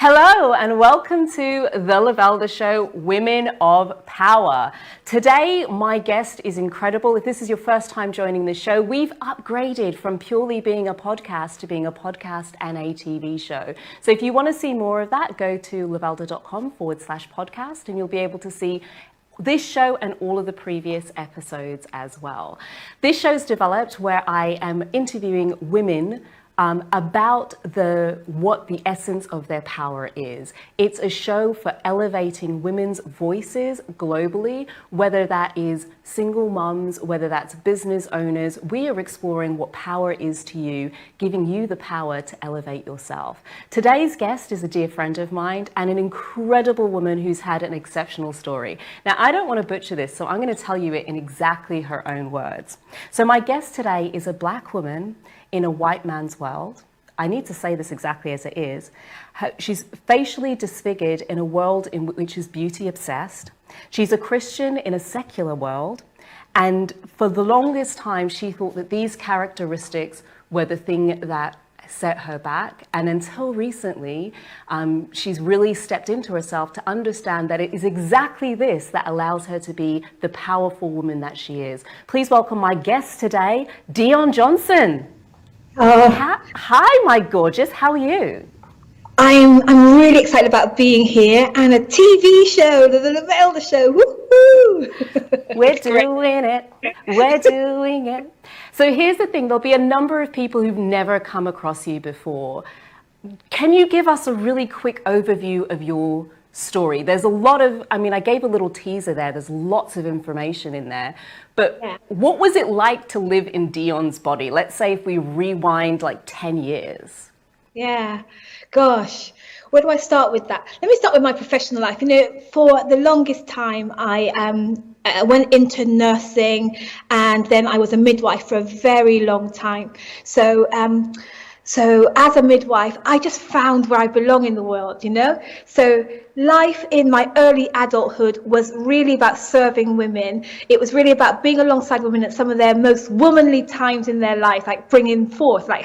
Hello and welcome to The Lavelda Show, Women of Power. Today, my guest is incredible. If this is your first time joining the show, we've upgraded from purely being a podcast to being a podcast and a TV show. So if you want to see more of that, go to lavelda.com/podcast and you'll be able to see this show and all of the previous episodes as well. This show's developed where I am interviewing women about what the essence of their power is. It's a show for elevating women's voices globally, whether that is single mums, whether that's business owners. We are exploring what power is to you, giving you the power to elevate yourself. Today's guest is a dear friend of mine and an incredible woman who's had an exceptional story. Now, I don't want to butcher this, so I'm going to tell you it in exactly her own words. So my guest today is a Black woman in a white man's world. I need to say this exactly as it is. She's facially disfigured in a world in which is beauty obsessed. She's a Christian in a secular world. And for the longest time, she thought that these characteristics were the thing that set her back. And until recently, she's really stepped into herself to understand that it is exactly this that allows her to be the powerful woman that she is. Please welcome my guest today, Dion Johnson. Hi, my gorgeous. How are you? I'm really excited about being here and a TV show, the Lavelda Show. Woo-hoo! We're doing it. We're doing it. So here's the thing. There'll be a number of people who've never come across you before. Can you give us a really quick overview of your story? There's a lot of, I gave a little teaser there. There's lots of information in there. But What was it like to live in Dion's body? Let's say if we rewind like 10 years. Yeah, gosh, where do I start with that? Let me start with my professional life. For the longest time, I went into nursing, and then I was a midwife for a very long time. So as a midwife, I just found where I belong in the world, So life in my early adulthood was really about serving women. It was really about being alongside women at some of their most womanly times in their life, like bringing forth, like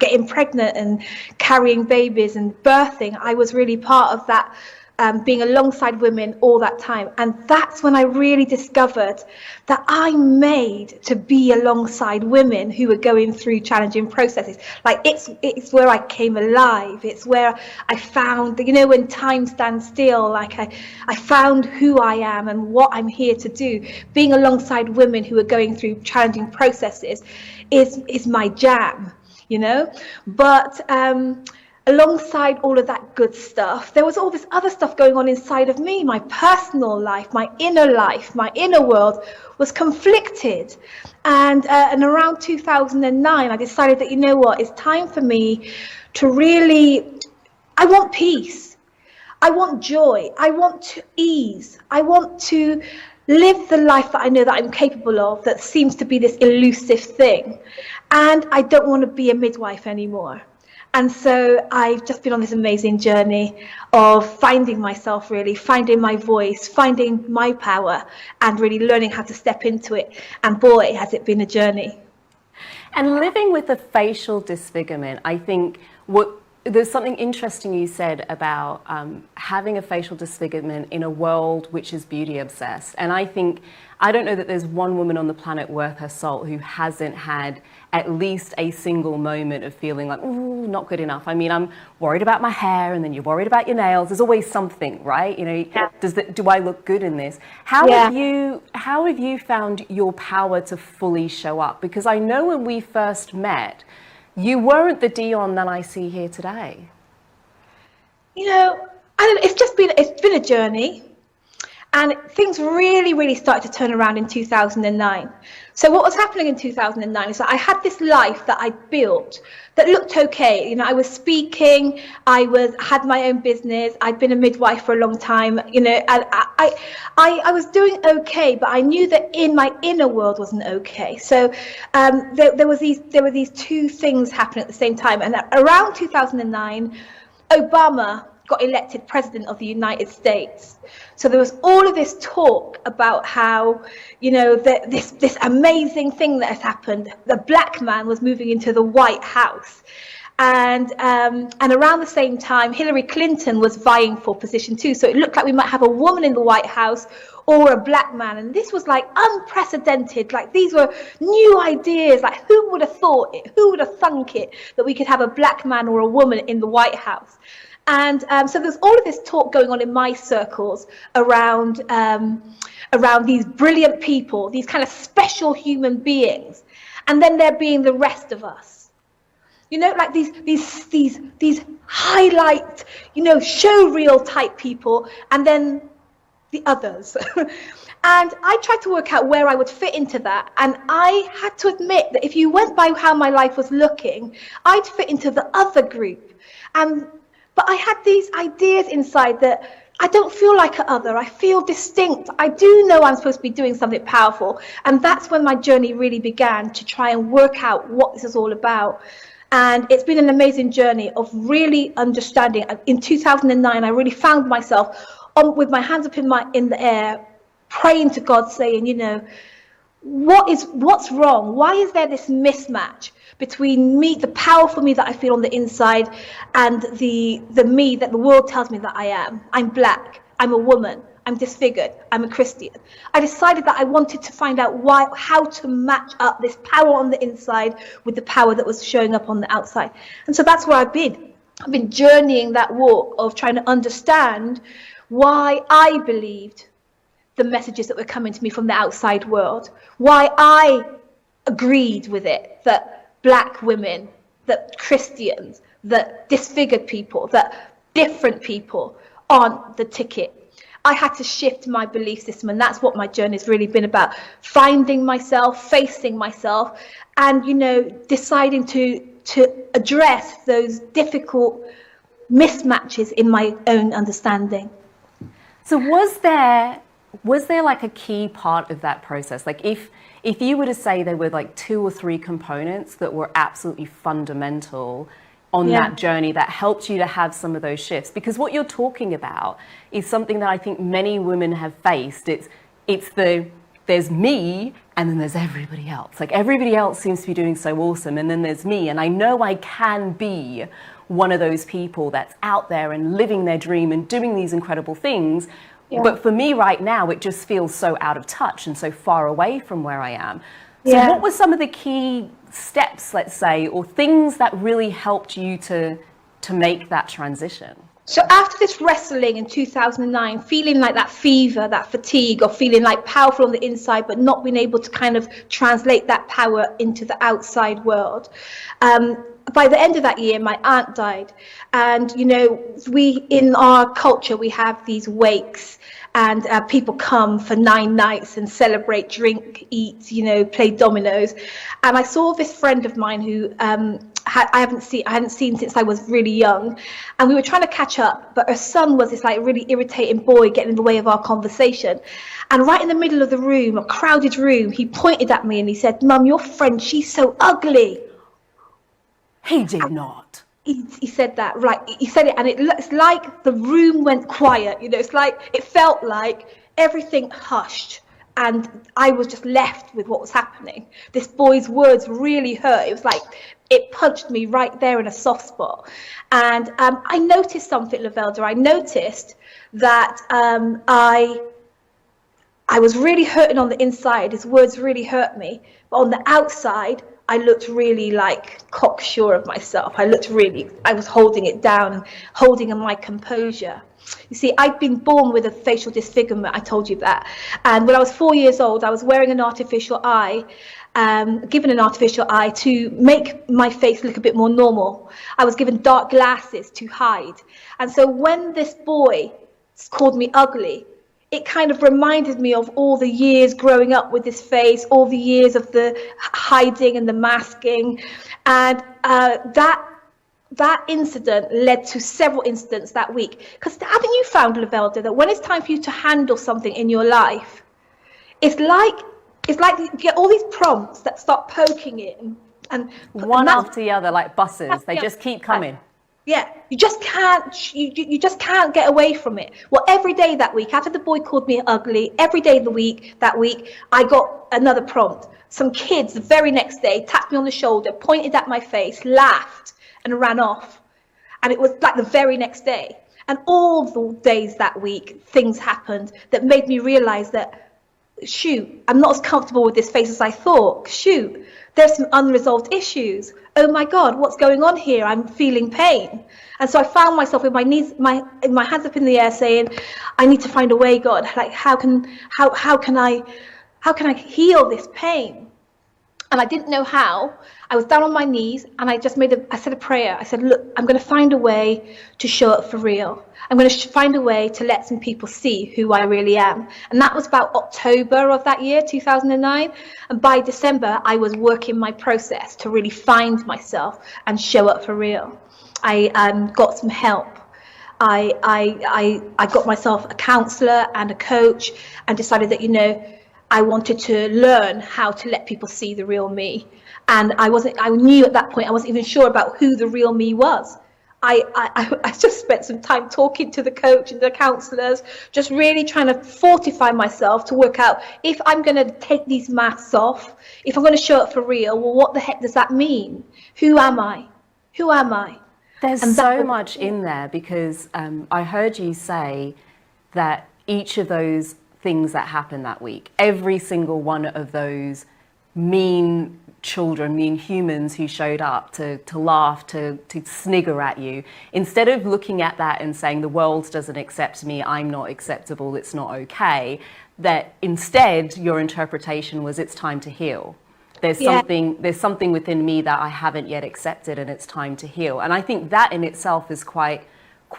getting pregnant and carrying babies and birthing. I was really part of that. Being alongside women all that time. And that's when I really discovered that I'm made to be alongside women who are going through challenging processes. Like it's where I came alive. It's where I found, when time stands still, like I found who I am and what I'm here to do. Being alongside women who are going through challenging processes is my jam, But alongside all of that good stuff, there was all this other stuff going on inside of me. My personal life, my inner world was conflicted. And around 2009, I decided that, it's time for me to I want peace. I want joy. I want ease. I want to live the life that I know that I'm capable of, that seems to be this elusive thing. And I don't want to be a midwife anymore. And so I've just been on this amazing journey of finding myself, really, finding my voice, finding my power, and really learning how to step into it. And boy, has it been a journey. And living with a facial disfigurement, I think there's something interesting you said about having a facial disfigurement in a world which is beauty obsessed. And I don't know that there's one woman on the planet worth her salt who hasn't had at least a single moment of feeling like, ooh, not good enough. I'm worried about my hair, and then you're worried about your nails. There's always something, right? Do I look good in this? How have you found your power to fully show up? Because I know when we first met, you weren't the Dion that I see here today. It's been a journey. And things really, really started to turn around in 2009. So what was happening in 2009 is that I had this life that I built that looked okay. I was speaking, had my own business, I'd been a midwife for a long time, and I was doing okay, but I knew that in my inner world wasn't okay. So there were these two things happening at the same time. And around 2009, Obama got elected president of the United States. So there was all of this talk about how, this amazing thing that has happened. The black man was moving into the White House. And around the same time, Hillary Clinton was vying for position 2. So it looked like we might have a woman in the White House or a black man. And this was like unprecedented. Like these were new ideas. Like who would have thought it? Who would have thunk it that we could have a black man or a woman in the White House? And so there's all of this talk going on in my circles around these brilliant people, these kind of special human beings. And then there being the rest of us. You know, like these highlight, you know, show reel type people, and then the others. And I tried to work out where I would fit into that. And I had to admit that if you went by how my life was looking, I'd fit into the other group. But I had these ideas inside that I don't feel like an other. I feel distinct. I do know I'm supposed to be doing something powerful. And that's when my journey really began to try and work out what this is all about. And it's been an amazing journey of really understanding. In 2009, I really found myself with my hands up in the air, praying to God, saying, you know, what's wrong? Why is there this mismatch between me, the powerful me that I feel on the inside, and the me that the world tells me that I am? I'm black. I'm a woman. I'm disfigured. I'm a Christian. I decided that I wanted to find out how to match up this power on the inside with the power that was showing up on the outside. And so that's where I've been. I've been journeying that walk of trying to understand why I believed the messages that were coming to me from the outside world, why I agreed with it, that black women, that Christians, that disfigured people, that different people aren't the ticket. I had to shift my belief system, and that's what my journey has really been about, finding myself, facing myself, and, you know, deciding to address those difficult mismatches in my own understanding. So was there like a key part of that process? Like if you were to say there were like 2 or 3 components that were absolutely fundamental on that journey that helped you to have some of those shifts, because what you're talking about is something that I think many women have faced. There's me, and then there's everybody else. Like everybody else seems to be doing so awesome, and then there's me, and I know I can be one of those people that's out there and living their dream and doing these incredible things. Yeah. But for me right now, it just feels so out of touch and so far away from where I am. So what were some of the key steps, let's say, or things that really helped you to make that transition? So after this wrestling in 2009, feeling like that fever, that fatigue, or feeling like powerful on the inside, but not being able to kind of translate that power into the outside world. By the end of that year, my aunt died. And, you know, in our culture, we have these wakes, and people come for 9 nights and celebrate, drink, eat, you know, play dominoes. And I saw this friend of mine who I hadn't seen since I was really young, and we were trying to catch up, but her son was this like really irritating boy getting in the way of our conversation. And right in the middle of the room, a crowded room, he pointed at me and he said, "Mum, your friend, she's so ugly." He did not. He said that, right? He said it, and it's like the room went quiet. You know, it felt like everything hushed, and I was just left with what was happening. This boy's words really hurt. It was like it punched me right there in a soft spot. And I noticed something, Lavelda. I noticed that I was really hurting on the inside. His words really hurt me, but on the outside, I looked really like cocksure of myself. I was holding it down and holding in my composure. You see, I'd been born with a facial disfigurement, I told you that. And when I was 4 years old, I was wearing an artificial eye, given an artificial eye to make my face look a bit more normal. I was given dark glasses to hide. And so when this boy called me ugly, it kind of reminded me of all the years growing up with this face, all the years of the hiding and the masking. And that incident led to several incidents that week. Because haven't you found, Lavelda, that when it's time for you to handle something in your life, it's like you get all these prompts that start poking in, and one after the other, like buses, they just keep coming. Yeah, you just can't get away from it. Well, every day that week, after the boy called me ugly, every day of the week, I got another prompt. Some kids the very next day tapped me on the shoulder, pointed at my face, laughed, and ran off. And it was like the very next day. And all the days that week, things happened that made me realize that, shoot, I'm not as comfortable with this face as I thought. Shoot, there's some unresolved issues. Oh my God, what's going on here? I'm feeling pain. And so I found myself with my knees, my hands up in the air, saying, I need to find a way, God. Like, how can I heal this pain? And I didn't know how. I was down on my knees and I just I said a prayer. I said, look, I'm going to find a way to show up for real. I'm going to find a way to let some people see who I really am. And that was about October of that year, 2009. And by December, I was working my process to really find myself and show up for real. I got some help. I got myself a counselor and a coach and decided that, I wanted to learn how to let people see the real me. And I knew at that point, I wasn't even sure about who the real me was. I just spent some time talking to the coach and the counselors, just really trying to fortify myself to work out if I'm going to take these masks off, if I'm going to show up for real, well, what the heck does that mean? Who am I? Who am I? There's so much in there, because I heard you say that each of those things that happened that week, every single one of those mean children, mean humans who showed up to laugh, to snigger at you, instead of looking at that and saying the world doesn't accept me, I'm not acceptable, it's not okay, that instead your interpretation was it's time to heal. There's something within me that I haven't yet accepted, and it's time to heal. And I think that in itself is quite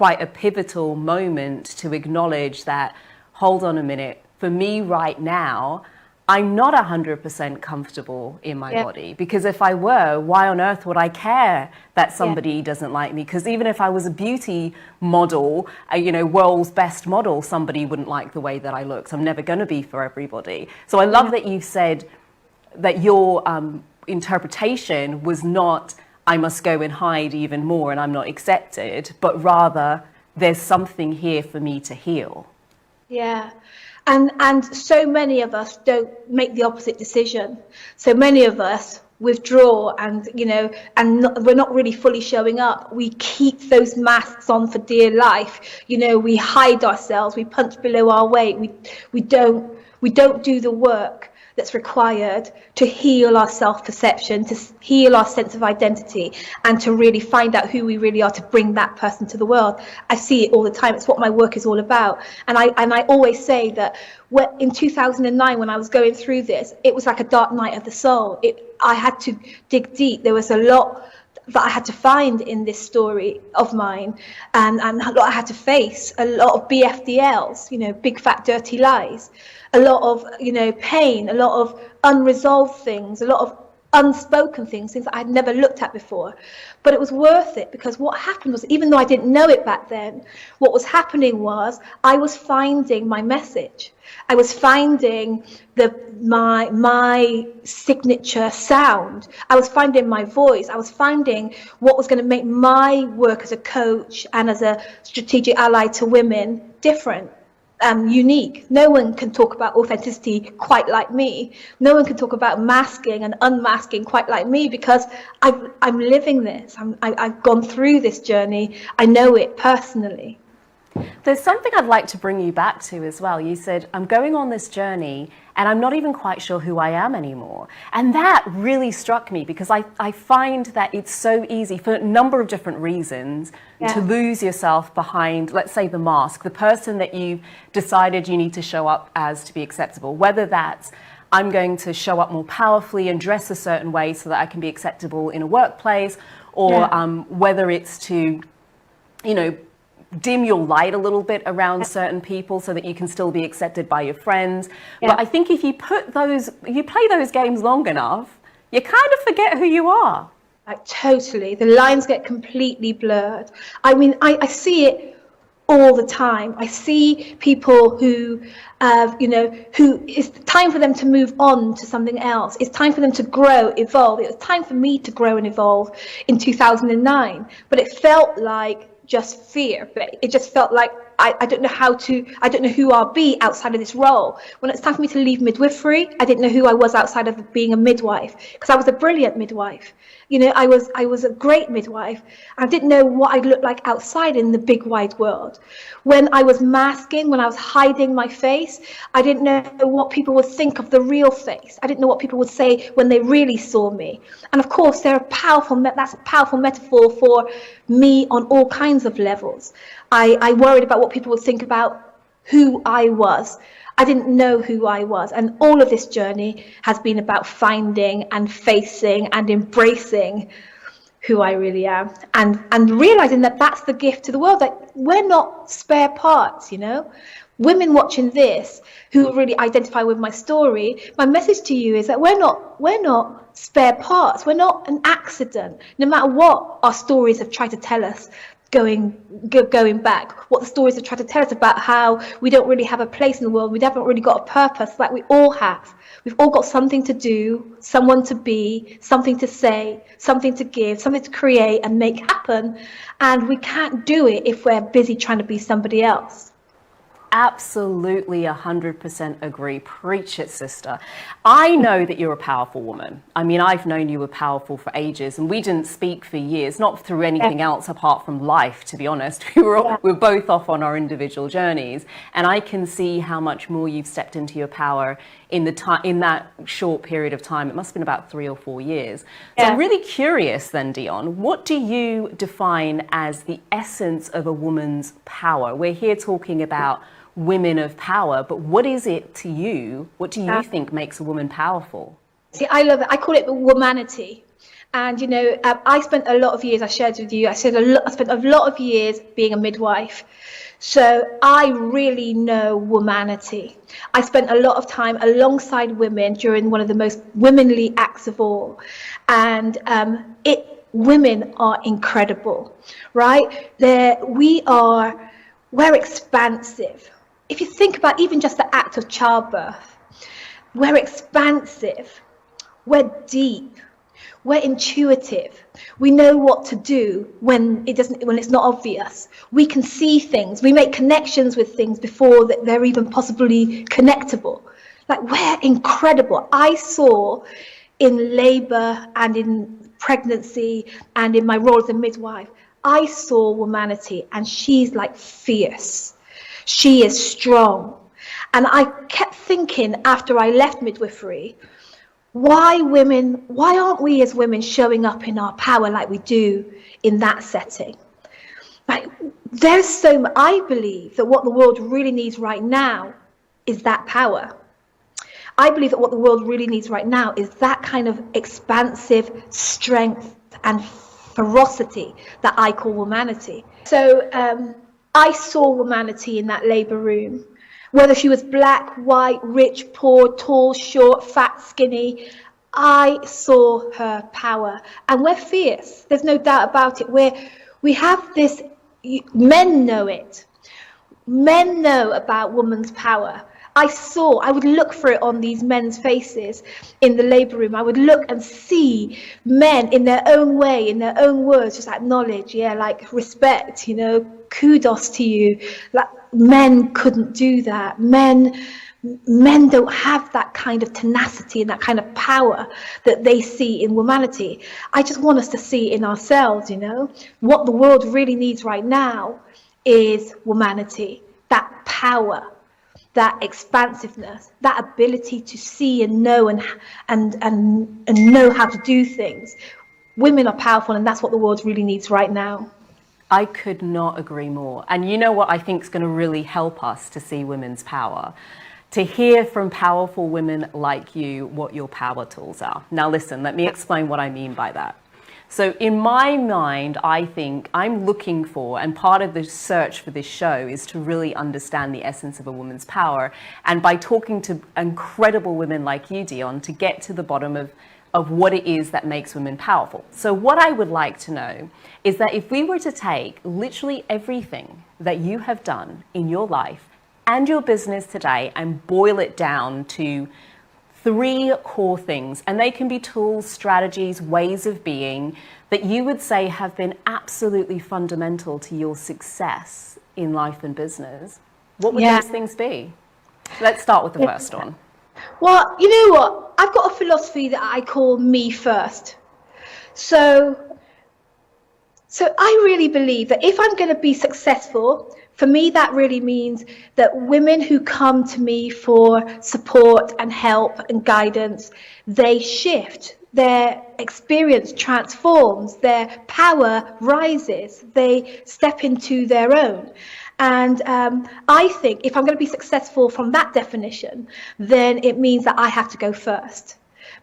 a pivotal moment to acknowledge that, hold on a minute, for me right now, I'm not 100% comfortable in my body, because if I were, why on earth would I care that somebody doesn't like me? Because even if I was a beauty model, world's best model, somebody wouldn't like the way that I look. So I'm never going to be for everybody. So I love that you said that your interpretation was not, I must go and hide even more and I'm not accepted, but rather there's something here for me to heal. Yeah. And so many of us don't make the opposite decision. So many of us withdraw and we're not really fully showing up. We keep those masks on for dear life. We hide ourselves, we punch below our weight, we don't do the work that's required to heal our self-perception, to heal our sense of identity, and to really find out who we really are, to bring that person to the world. I see it all the time. It's what my work is all about. And I always say that in 2009, when I was going through this, it was like a dark night of the soul. I had to dig deep. There was a lot that I had to find in this story of mine, and a lot I had to face, a lot of BFDLs, big fat dirty lies, a lot of pain, a lot of unresolved things, a lot of unspoken things that I'd never looked at before. But it was worth it, because what happened was, even though I didn't know it back then, what was happening was I was finding my message. I was finding my signature sound. I was finding my voice. I was finding what was going to make my work as a coach and as a strategic ally to women different. Unique. No one can talk about authenticity quite like me. No one can talk about masking and unmasking quite like me, because I'm living this. I've gone through this journey. I know it personally. There's something I'd like to bring you back to as well. You said, I'm going on this journey and I'm not even quite sure who I am anymore. And that really struck me, because I find that it's so easy, for a number of different reasons, to lose yourself behind, let's say, the mask, the person that you've decided you need to show up as to be acceptable, whether that's I'm going to show up more powerfully and dress a certain way so that I can be acceptable in a workplace, or whether it's to, dim your light a little bit around certain people so that you can still be accepted by your friends. But I think if you play those games long enough, you kind of forget who you are. Like, totally. The lines get completely blurred. I mean, I see it all the time. I see people who it's time for them to move on to something else. It's time for them to grow, evolve. It was time for me to grow and evolve in 2009. But it felt like just fear, but it just felt like I don't know I don't know who I'll be outside of this role. When it's time for me to leave midwifery, I didn't know who I was outside of being a midwife, because I was a brilliant midwife. You know, I was a great midwife. I didn't know what I'd look like outside in the big wide world. When I was masking, when I was hiding my face, I didn't know what people would think of the real face. I didn't know what people would say when they really saw me. And of course, that's a powerful metaphor for me on all kinds of levels. I worried about what people would think about who I was. I didn't know who I was. And all of this journey has been about finding and facing and embracing who I really am, and realizing that that's the gift to the world, that we're not spare parts, you know. Women watching this who really identify with my story, my message to you is that we're not spare parts. We're not an accident. No matter what our stories have tried to tell us, going back, what the stories have tried to tell us about how we don't really have a place in the world, we haven't really got a purpose, like we all have. We've all got something to do, someone to be, something to say, something to give, something to create and make happen. And we can't do it if we're busy trying to be somebody else. Absolutely 100% agree. Preach it, sister. I know that you're a powerful woman. I mean, I've known you were powerful for ages, and we didn't speak for years, not through anything else apart from life, to be honest. We're both off on our individual journeys, and I can see how much more you've stepped into your power in that short period of time. It must have been about 3 or 4 years. So I'm really curious then, Dion, what do you define as the essence of a woman's power? We're here talking about women of power, but what is it to you? What do you think makes a woman powerful? See, I love it. I call it womanity. And, you know, I spent a lot of years, I shared with you, I spent a lot of years being a midwife. So I really know womanity. I spent a lot of time alongside women during one of the most womanly acts of all. And women are incredible, right? We're expansive. If you think about even just the act of childbirth, we're expansive, we're deep, we're intuitive. We know what to do when it's not obvious. We can see things. We make connections with things before they're even possibly connectable. Like, we're incredible. I saw in labor and in pregnancy and in my role as a midwife, I saw womanity, and she's like fierce. She is strong. And I kept thinking after I left midwifery, why aren't we as women showing up in our power like we do in that setting? Like, I believe that what the world really needs right now is that power. I believe that what the world really needs right now is that kind of expansive strength and ferocity that I call womanity. So I saw womanity in that labor room. Whether she was black, white, rich, poor, tall, short, fat, skinny, I saw her power. And we're fierce. There's no doubt about it. We have this, men know it. Men know about women's power. I would look for it on these men's faces in the labor room. I would look and see men in their own way, in their own words, just acknowledge, like respect, kudos to you. Like, men couldn't do that. Men don't have that kind of tenacity and that kind of power that they see in womanity. I just want us to see it in ourselves, What the world really needs right now is womanity, that power, that expansiveness, that ability to see and know and know how to do things. Women are powerful, and that's what the world really needs right now. I could not agree more. And you know what I think is going to really help us to see women's power? To hear from powerful women like you what your power tools are. Now listen, let me explain what I mean by that. So in my mind, I think I'm looking for, and part of the search for this show is to really understand the essence of a woman's power. And by talking to incredible women like you, Dion, to get to the bottom of what it is that makes women powerful. So what I would like to know is that if we were to take literally everything that you have done in your life and your business today and boil it down to 3 core things, and they can be tools, strategies, ways of being that you would say have been absolutely fundamental to your success in life and business, what would Yeah. those things be? Let's start with the first one. Well, you know what? I've got a philosophy that I call me first. So I really believe that if I'm going to be successful, for me, that really means that women who come to me for support and help and guidance, they shift. Their experience transforms, their power rises, they step into their own. And I think if I'm going to be successful from that definition, then it means that I have to go first.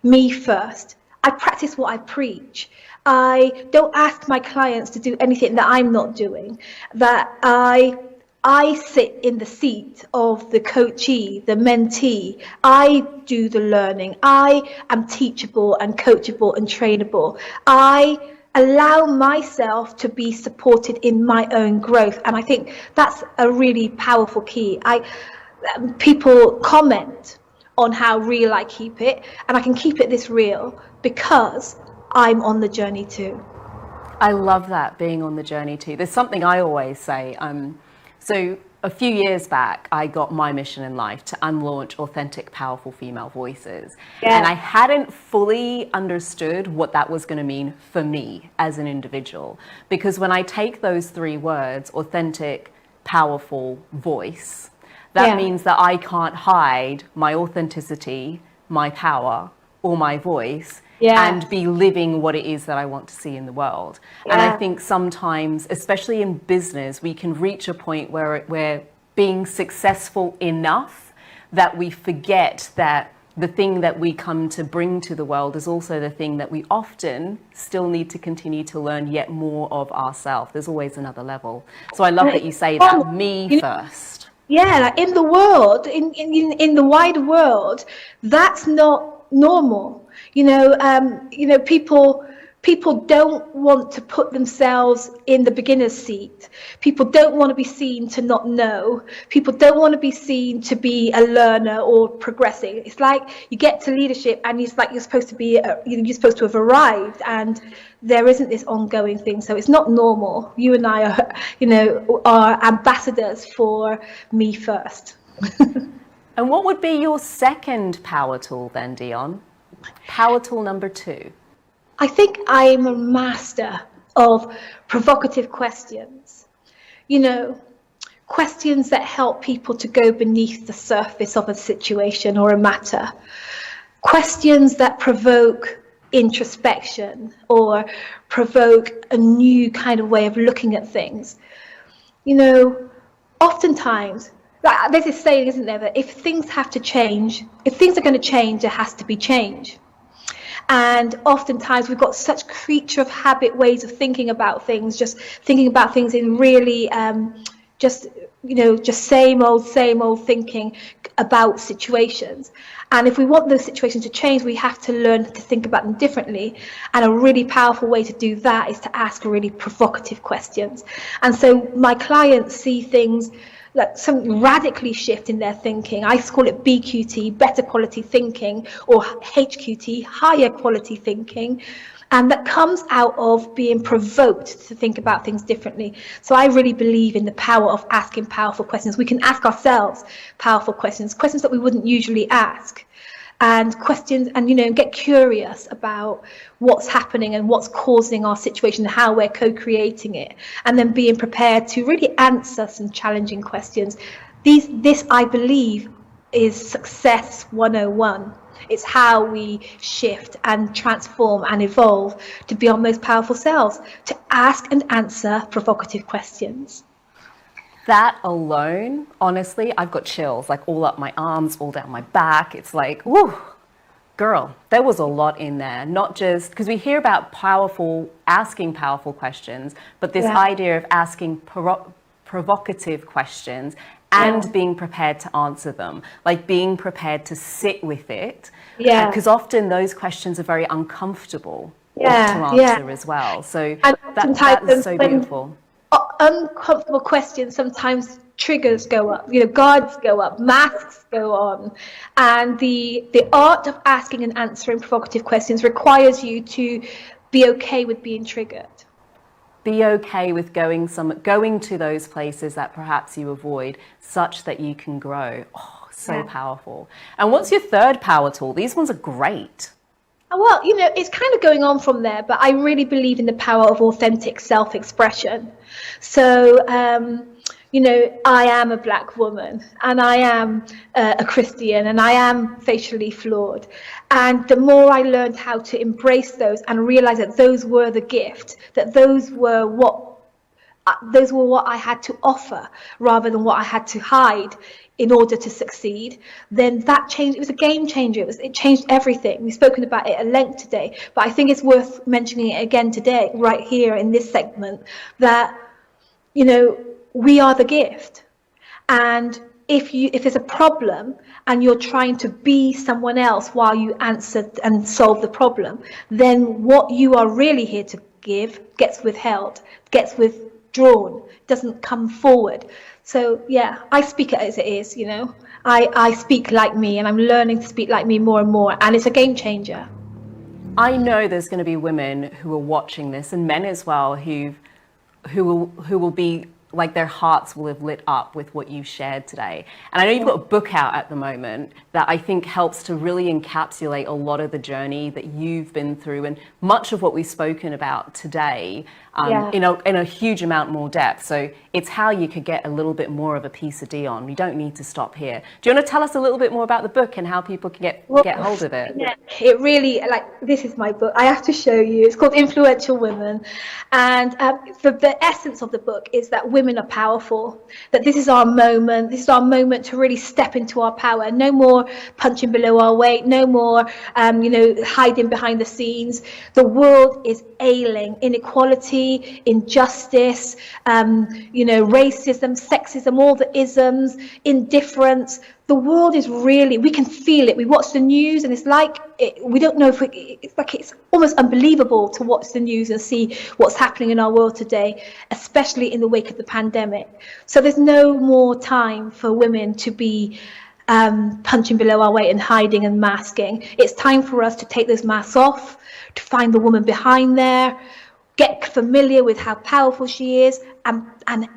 Me first. I practice what I preach. I don't ask my clients to do anything that I'm not doing. That I sit in the seat of the coachee, the mentee. I do the learning. I am teachable and coachable and trainable. I allow myself to be supported in my own growth. And I think that's a really powerful key. People comment on how real I keep it, and I can keep it this real because I'm on the journey too. I love that, being on the journey too. There's something I always say. So a few years back, I got my mission in life to unlaunch authentic, powerful female voices. Yeah. And I hadn't fully understood what that was going to mean for me as an individual. Because when I take those three words, authentic, powerful, voice, that means that I can't hide my authenticity, my power, or my voice, and be living what it is that I want to see in the world. And I think sometimes, especially in business, we can reach a point where we're being successful enough that we forget that the thing that we come to bring to the world is also the thing that we often still need to continue to learn yet more of ourselves. There's always another level. So I love that you say that, me first. Yeah, like in the world, in the wide world, that's not normal. People don't want to put themselves in the beginner's seat. People don't want to be seen to not know. People don't want to be seen to be a learner or progressing. It's like you get to leadership and it's like you're supposed to have arrived, and there isn't this ongoing thing. So it's not normal. You and I are ambassadors for me first. And what would be your second power tool then, Dion? Power tool number 2. I think I'm a master of provocative questions. Questions that help people to go beneath the surface of a situation or a matter. Questions that provoke introspection or provoke a new kind of way of looking at things. Oftentimes, there's this saying, isn't there, that if things have to change, if things are going to change, there has to be change. And oftentimes we've got such creature of habit ways of thinking about things, just thinking about things in really just same old thinking about situations. And if we want those situations to change, we have to learn to think about them differently. And a really powerful way to do that is to ask really provocative questions. And so my clients see things like something radically shift in their thinking. I call it BQT, better quality thinking, or HQT, higher quality thinking. And that comes out of being provoked to think about things differently. So I really believe in the power of asking powerful questions. We can ask ourselves powerful questions that we wouldn't usually ask. And questions, and get curious about what's happening and what's causing our situation, how we're co-creating it, and then being prepared to really answer some challenging questions. This I believe is success 101. It's how we shift and transform and evolve to be our most powerful selves, to ask and answer provocative questions. That alone, honestly, I've got chills, like all up my arms, all down my back. It's like, whoo, girl, there was a lot in there. Not just, because we hear about asking powerful questions, but this idea of asking provocative questions and being prepared to answer them, like being prepared to sit with it. Yeah. Because often those questions are very uncomfortable to answer as well. So that is so beautiful. Uncomfortable questions, sometimes triggers go up, guards go up, masks go on, and the art of asking and answering provocative questions requires you to be okay with being triggered. Be okay with going to those places that perhaps you avoid, such that you can grow. Oh, so powerful. And what's your third power tool? These ones are great. Well, it's kind of going on from there, but I really believe in the power of authentic self-expression. So, I am a Black woman, and I am a Christian, and I am facially flawed. And the more I learned how to embrace those and realize that those were the gift, that those were what I had to offer rather than what I had to hide in order to succeed, then that changed. It was a game changer. It changed everything. We've spoken about it at length today, but I think it's worth mentioning it again today, right here in this segment, that, we are the gift. And if there's a problem and you're trying to be someone else while you answer and solve the problem, then what you are really here to give gets withheld, gets withdrawn, doesn't come forward. So yeah, I speak it as it is, I speak like me, and I'm learning to speak like me more and more, and it's a game changer. I know there's going to be women who are watching this, and men as well, who will be like, their hearts will have lit up with what you shared today. And I know you've got a book out at the moment that I think helps to really encapsulate a lot of the journey that you've been through, and much of what we've spoken about today in a huge amount more depth. So it's how you could get a little bit more of a piece of Dion. You don't need to stop here. Do you want to tell us a little bit more about the book and how people can get hold of it? Yeah, it really, this is my book. I have to show you. It's called Influential Women. And the essence of the book is that women are powerful, that this is our moment. This is our moment to really step into our power. No more punching below our weight. No more, hiding behind the scenes. The world is ailing. Inequality, injustice, racism, sexism, all the isms, indifference. The world is really, we can feel it. We watch the news, and it's like, we don't know it's almost unbelievable to watch the news and see what's happening in our world today, especially in the wake of the pandemic. So there's no more time for women to be punching below our weight and hiding and masking. It's time for us to take those masks off, to find the woman behind there, get familiar with how powerful she is, and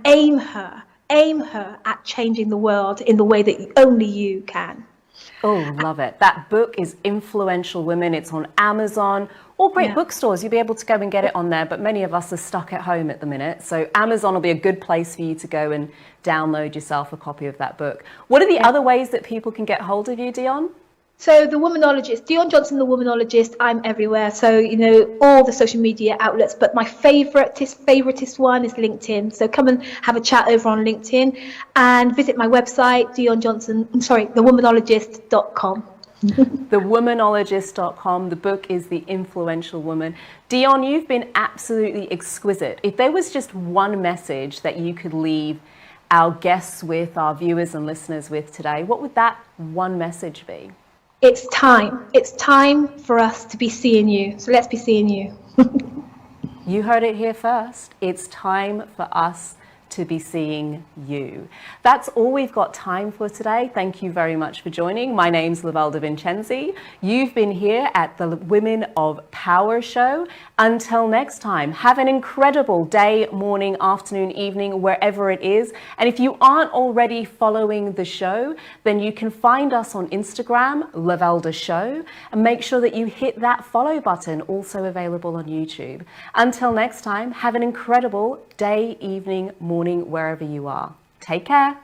aim her at changing the world in the way that only you can. Oh, love it. That book is Influential Women. It's on Amazon, or great bookstores. You'll be able to go and get it on there, but many of us are stuck at home at the minute. So Amazon will be a good place for you to go and download yourself a copy of that book. What are the other ways that people can get hold of you, Dion? So the Womanologist, Dion Johnson, the Womanologist, I'm everywhere. So, all the social media outlets, but my favoritist one is LinkedIn. So come and have a chat over on LinkedIn, and visit my website, thewomanologist.com. Thewomanologist.com. The book is The Influential Woman. Dion, you've been absolutely exquisite. If there was just one message that you could leave our guests with, our viewers and listeners with today, what would that one message be? It's time. It's time for us to be seeing you. So let's be seeing you. You heard it here first. It's time for us to be seeing you. That's all we've got time for today. Thank you very much for joining. My name's Lavelda Vincenzi. You've been here at the Women of Power show. Until next time, have an incredible day, morning, afternoon, evening, wherever it is. And if you aren't already following the show, then you can find us on Instagram, Lavelda Show, and make sure that you hit that follow button, also available on YouTube. Until next time, have an incredible day, evening, morning, wherever you are. Take care.